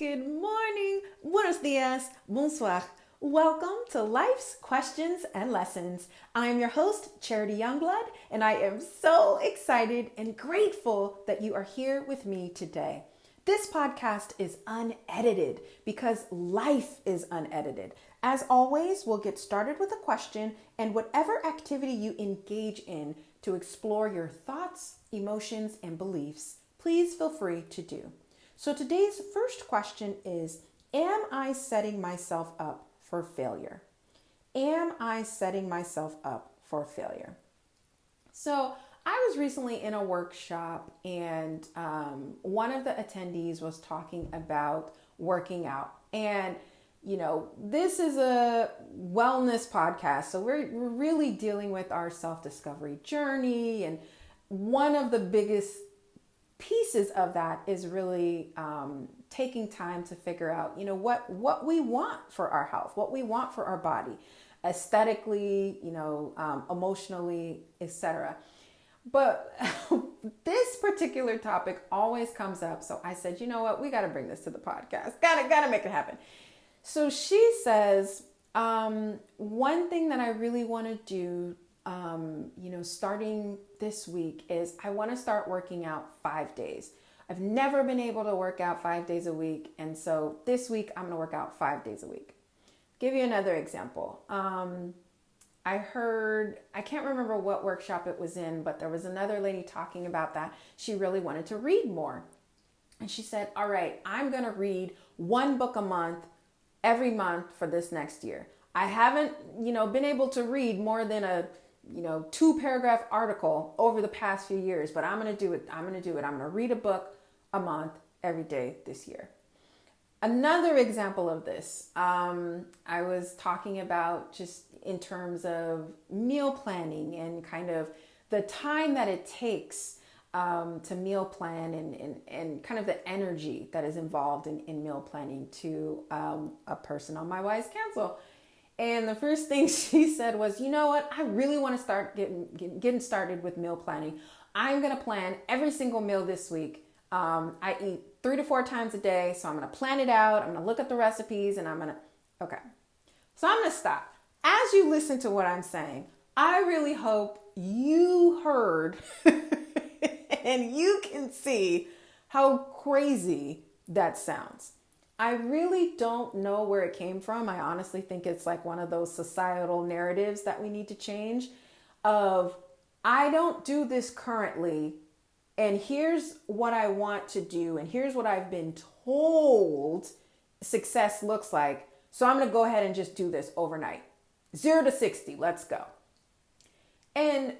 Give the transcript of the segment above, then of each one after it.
Good morning, buenos dias, bonsoir. Welcome to Life's Questions and Lessons. I am your host, Charity Youngblood, and I am so excited and grateful that you are here with me today. This podcast is unedited because life is unedited. As always, we'll get started with a question and whatever activity you engage in to explore your thoughts, emotions, and beliefs, please feel free to do. So today's first question is, am I setting myself up for failure? Am I setting myself up for failure? So I was recently in a workshop and one of the attendees was talking about working out. And, this is a wellness podcast. So we're really dealing with our self-discovery journey. And one of the biggest pieces of that is really taking time to figure out, what we want for our health, what we want for our body, aesthetically, emotionally, etc. But this particular topic always comes up. So I said, you know what, we got to bring this to the podcast. Got to make it happen. So she says, one thing that I really want to do starting this week is I want to start working out 5 days. I've never been able to work out 5 days a week. And so this week I'm going to work out 5 days a week. Give you another example. I can't remember what workshop it was in, but there was another lady talking about that. She really wanted to read more. And she said, all right, I'm going to read one book a month every month for this next year. I haven't, been able to read more than a 2-paragraph article over the past few years, but I'm going to do it. I'm going to read a book a month every day this year. Another example of this, I was talking about just in terms of meal planning and kind of the time that it takes to meal plan and kind of the energy that is involved in meal planning to a person on my Wise Counsel. And the first thing she said was, you know what? I really want to start getting started with meal planning. I'm going to plan every single meal this week. I eat 3 to 4 times a day. So I'm going to plan it out. I'm going to look at the recipes and okay. So I'm going to stop. As you listen to what I'm saying, I really hope you heard and you can see how crazy that sounds. I really don't know where it came from. I honestly think it's like one of those societal narratives that we need to change of, I don't do this currently, and here's what I want to do, and here's what I've been told success looks like. So I'm going to go ahead and just do this overnight. 0 to 60, let's go. And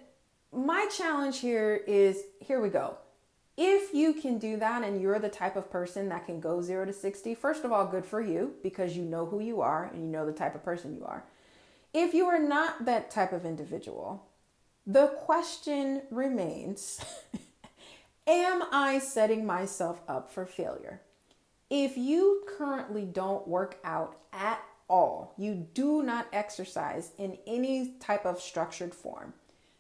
my challenge here is, here we go. If you can do that and you're the type of person that can go 0 to 60, first of all, good for you because you know who you are and you know the type of person you are. If you are not that type of individual, the question remains, am I setting myself up for failure? If you currently don't work out at all, you do not exercise in any type of structured form,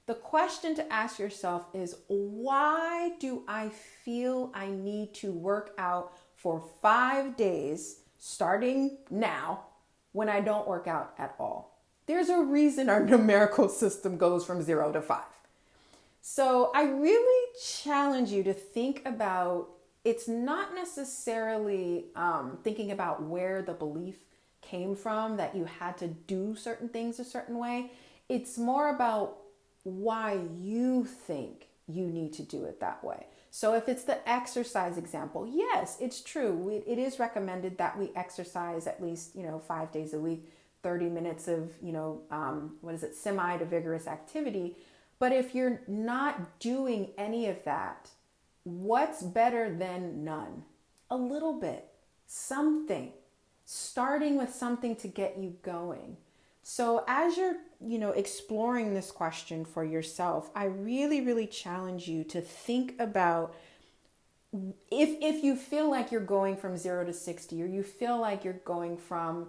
the question to ask yourself is, why do I feel I need to work out for 5 days starting now when I don't work out at all? There's a reason our numerical system goes from 0 to 5. So I really challenge you to think about, it's not necessarily thinking about where the belief came from that you had to do certain things a certain way. It's more about why you think you need to do it that way. So if it's the exercise example, yes, it's true. It is recommended that we exercise at least, 5 days a week, 30 minutes of, semi to vigorous activity. But if you're not doing any of that, what's better than none? A little bit, something, starting with something to get you going. So as you're, exploring this question for yourself, I really, really challenge you to think about if you feel like you're going from 0 to 60, or you feel like you're going from,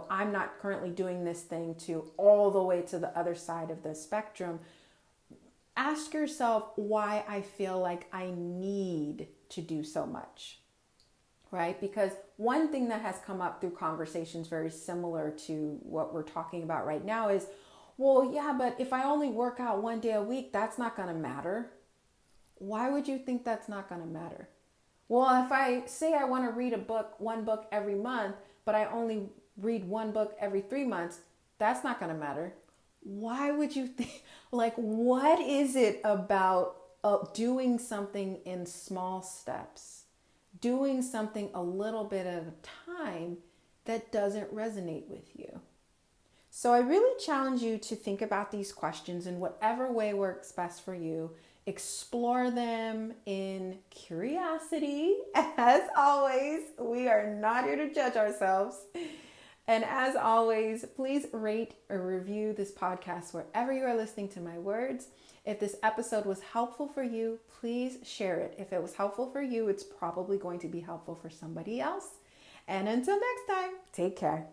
I'm not currently doing this thing to all the way to the other side of the spectrum, ask yourself why I feel like I need to do so much. right? Because one thing that has come up through conversations very similar to what we're talking about right now is, well, yeah, but if I only work out 1 day a week, that's not going to matter. Why would you think that's not going to matter? Well, if I say I want to read one book every month, but I only read one book every 3 months, that's not going to matter. Why would you think, like, what is it about doing something in small steps, doing something a little bit at a time that doesn't resonate with you? So I really challenge you to think about these questions in whatever way works best for you. Explore them in curiosity. As always, we are not here to judge ourselves. And as always, please rate or review this podcast wherever you are listening to my words. If this episode was helpful for you, please share it. If it was helpful for you, it's probably going to be helpful for somebody else. And until next time, take care.